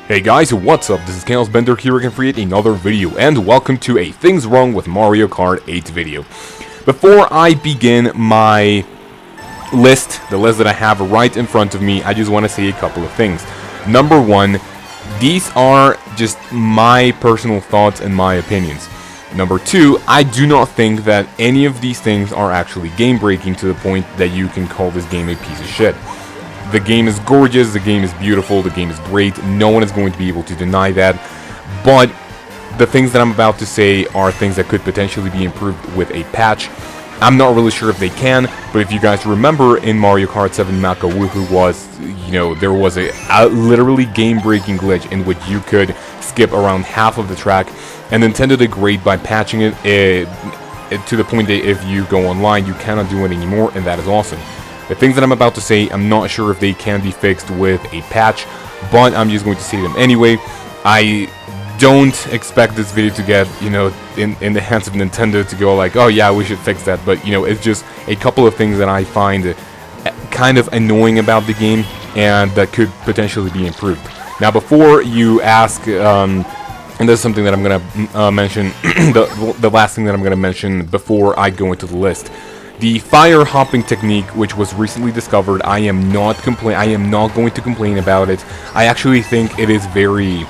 Hey guys, what's up? This is kaozbender here again for yet another video, and welcome to a Things Wrong with Mario Kart 8 video. Before I begin my list, the list that I have right in front of me, I just want to say a couple of things. Number one, these are just my personal thoughts and my opinions. Number two, I do not think that any of these things are actually game-breaking to the point that you can call this game a piece of shit. The game is gorgeous, the game is beautiful, the game is great, no one is going to be able to deny that, but the things that I'm about to say are things that could potentially be improved with a patch. I'm not really sure if they can, but if you guys remember in Mario Kart 7 Maka Woohoo there was a literally game-breaking glitch in which you could skip around half of the track, and Nintendo did great by patching it to the point that if you go online, you cannot do it anymore, and that is awesome. The things that I'm about to say, I'm not sure if they can be fixed with a patch, but I'm just going to say them anyway. I don't expect this video to get, in the hands of Nintendo to go like, oh yeah, we should fix that, but, it's just a couple of things that I find kind of annoying about the game, and that could potentially be improved. Now, before you ask, and this is something that I'm going to mention, the last thing that I'm going to mention before I go into the list. The fire hopping technique, which was recently discovered, I am not going to complain about it. I actually think it is very,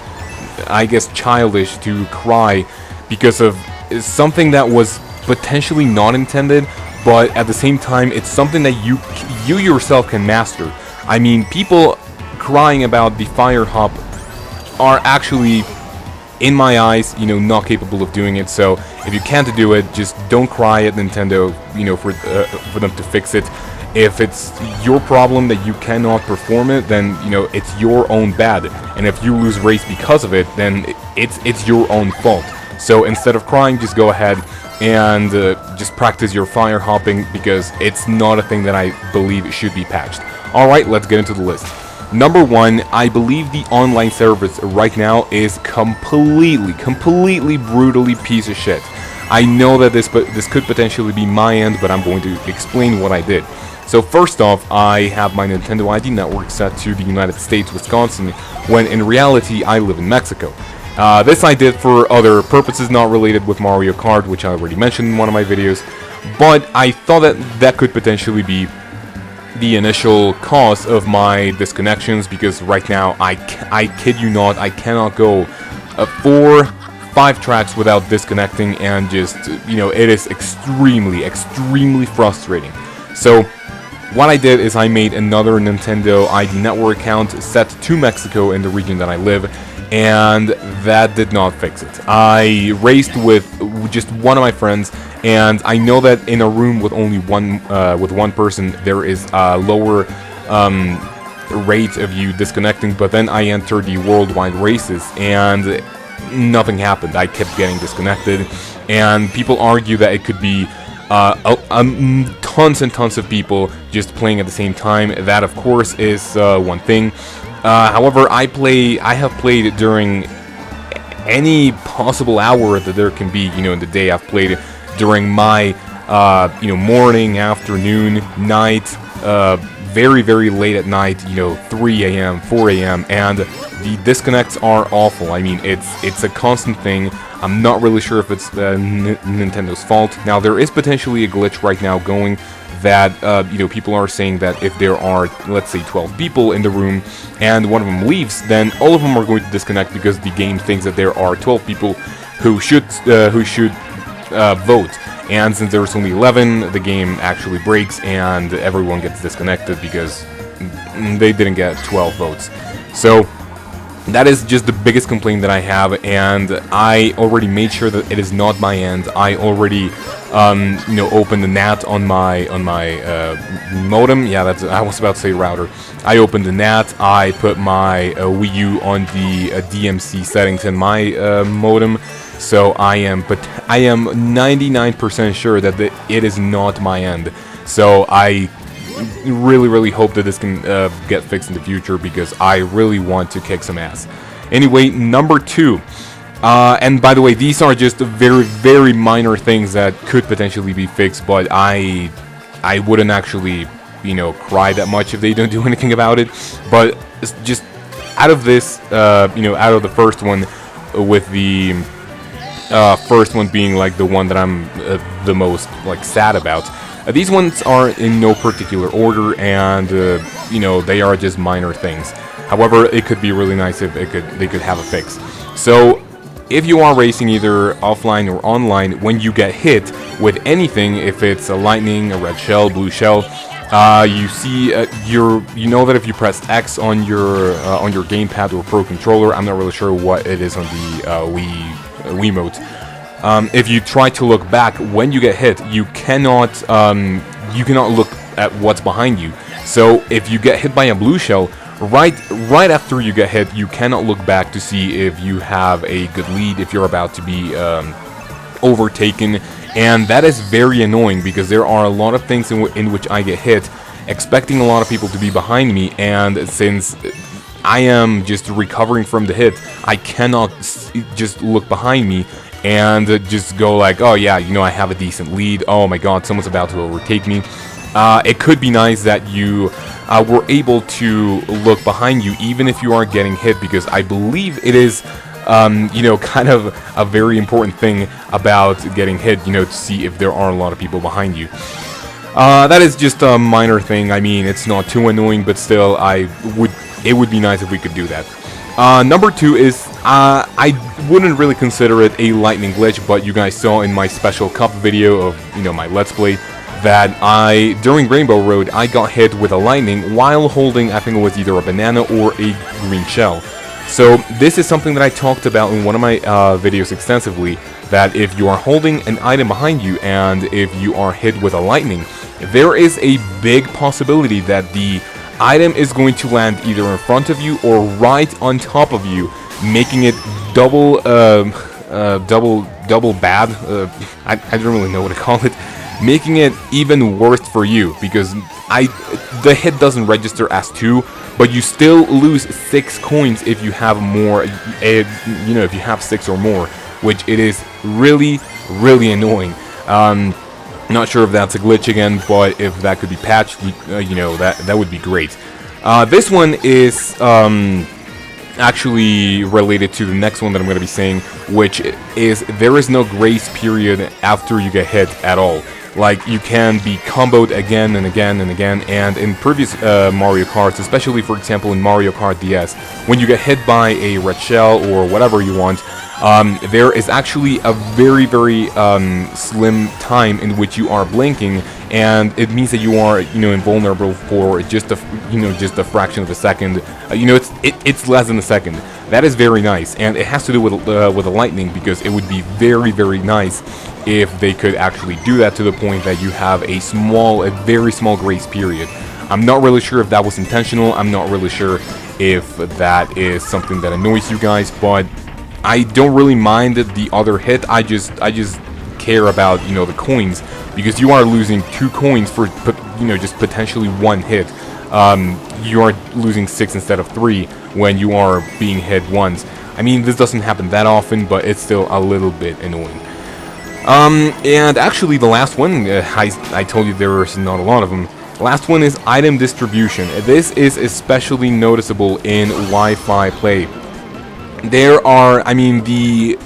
childish to cry because of something that was potentially not intended, but at the same time, it's something that you yourself can master. I mean, people crying about the fire hop are actually, in my eyes, not capable of doing it. So if you can't do it, just don't cry at Nintendo, for them to fix it. If it's your problem that you cannot perform it, then it's your own bad. And if you lose race because of it, then it's your own fault. So instead of crying, just go ahead and just practice your fire hopping, because it's not a thing that I believe should be patched. All right, let's get into the list. Number one, I believe the online service right now is completely, brutally piece of shit. I know that this could potentially be my end, but I'm going to explain what I did. So first off, I have my Nintendo ID network set to the United States, Wisconsin, when in reality I live in Mexico. This I did for other purposes not related with Mario Kart, which I already mentioned in one of my videos, but I thought that could potentially be the initial cause of my disconnections, because right now I kid you not, I cannot go 4-5 tracks without disconnecting, and just it is extremely frustrating. So what I did is I made another Nintendo ID network account set to Mexico in the region that I live, and that did not fix it. I raced with just one of my friends, and I know that in a room with only one person, there is a lower rate of you disconnecting, but then I entered the worldwide races, and nothing happened. I kept getting disconnected, and people argue that it could be tons and tons of people just playing at the same time. That, of course, is one thing. However, I have played during any possible hour that there can be, in the day. I've played during my, morning, afternoon, night, very late at night, 3 a.m., 4 a.m., and the disconnects are awful. I mean, it's a constant thing. I'm not really sure if it's Nintendo's fault. Now, there is potentially a glitch right now going that, people are saying that if there are, let's say, 12 people in the room and one of them leaves, then all of them are going to disconnect, because the game thinks that there are 12 people who should vote. And since there's only 11, the game actually breaks and everyone gets disconnected because they didn't get 12 votes. So that is just the biggest complaint that I have, and I already made sure that it is not my end. I already, opened the NAT on my modem. Yeah, I was about to say router. I opened the NAT. I put my Wii U on the DMC settings in my modem. So I am 99% sure that it is not my end. So I really hope that this can get fixed in the future, because I really want to kick some ass. Anyway, number two, and by the way, these are just very minor things that could potentially be fixed, but I wouldn't actually cry that much if they don't do anything about it. But it's just out of this, out of the first one, with the first one being like the one that I'm the most like sad about. These ones are in no particular order, and they are just minor things. However, it could be really nice if they could have a fix. So, if you are racing either offline or online, when you get hit with anything, if it's a lightning, a red shell, blue shell, you see you know that if you press X on your gamepad or Pro controller, I'm not really sure what it is on the Wiimote. If you try to look back when you get hit, you cannot look at what's behind you. So if you get hit by a blue shell, right after you get hit, you cannot look back to see if you have a good lead, if you're about to be overtaken, and that is very annoying because there are a lot of things in which I get hit, expecting a lot of people to be behind me, and since I am just recovering from the hit, I cannot just look behind me and just go like, oh yeah, I have a decent lead, oh my god, someone's about to overtake me. It could be nice that you were able to look behind you even if you are getting hit, because I believe it is kind of a very important thing about getting hit, to see if there are a lot of people behind you. That is just a minor thing. I mean, it's not too annoying, but still, it would be nice if we could do that. Number 2 is, I wouldn't really consider it a lightning glitch, but you guys saw in my special cup video of, my Let's Play, that during Rainbow Road, I got hit with a lightning while holding, I think it was either a banana or a green shell. So this is something that I talked about in one of my videos extensively, that if you are holding an item behind you and if you are hit with a lightning, there is a big possibility that the item is going to land either in front of you or right on top of you, making it double bad. I don't really know what to call it. Making it even worse for you, because the hit doesn't register as 2, but you still lose 6 coins if you have more, if you have 6 or more, which it is really, really annoying. Not sure if that's a glitch again, but if that could be patched, that would be great. This one is actually related to the next one that I'm going to be saying, which is there is no grace period after you get hit at all. Like, you can be comboed again and again and again, and in previous Mario Karts, especially for example in Mario Kart DS, when you get hit by a red shell or whatever you want, there is actually a very, very slim time in which you are blinking, and it means that you are, invulnerable for just a fraction of a second. It's less than a second. That is very nice, and it has to do with the lightning, because it would be very, very nice if they could actually do that to the point that you have a very small grace period. I'm not really sure if that was intentional. I'm not really sure if that is something that annoys you guys, but I don't really mind the other hit. I just care about, the coins, because you are losing 2 coins for, just potentially 1 hit. You are losing 6 instead of 3 when you are being hit once. I mean, this doesn't happen that often, but it's still a little bit annoying. And actually the last one, I told you there was not a lot of them. Last one is item distribution. This is especially noticeable in Wi-Fi play. There are, the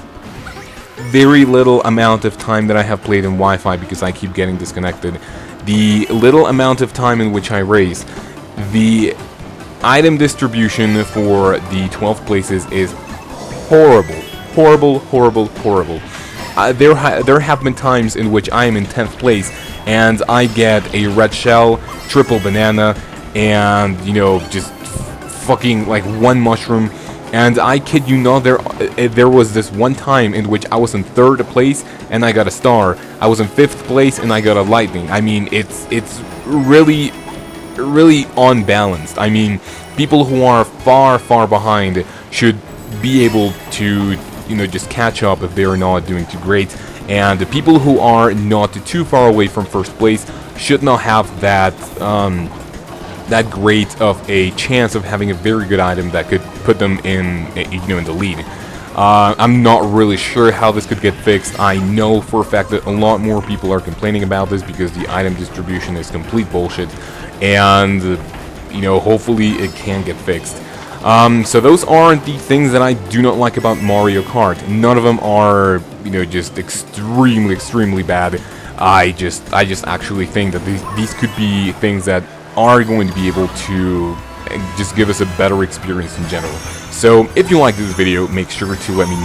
very little amount of time that I have played in Wi-Fi, because I keep getting disconnected, the little amount of time in which I race, the item distribution for the 12th places is horrible. Horrible, horrible, horrible. There have been times in which I am in 10th place and I get a red shell, triple banana, and just fucking like 1 mushroom. And I kid you not, there was this one time in which I was in 3rd place and I got a star. I was in 5th place and I got a lightning. I mean, it's really, really unbalanced. I mean, people who are far, far behind should be able to, just catch up if they're not doing too great. And the people who are not too far away from 1st place should not have that that great of a chance of having a very good item that could put them in the lead. I'm not really sure how this could get fixed. I know for a fact that a lot more people are complaining about this because the item distribution is complete bullshit, and hopefully it can get fixed. So those are the things that I do not like about Mario Kart. None of them are, you know, just extremely bad. I just actually think that these could be things that are going to be able to just give us a better experience in general. So if you like this video, make sure to let me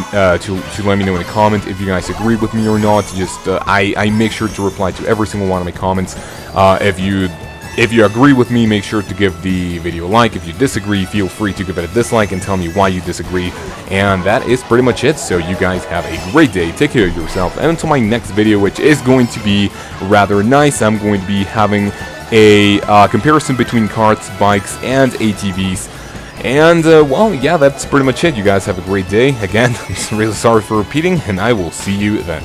let me know in the comment if you guys agree with me or not. Just I make sure to reply to every single one of my comments. If you agree with me, make sure to give the video a like. If you disagree, feel free to give it a dislike and tell me why you disagree. And that is pretty much it. So you guys have a great day. Take care of yourself. And until my next video, which is going to be rather nice, I'm going to be having a comparison between carts, bikes, and ATVs. And, well, yeah, that's pretty much it. You guys have a great day. Again, I'm really sorry for repeating, and I will see you then.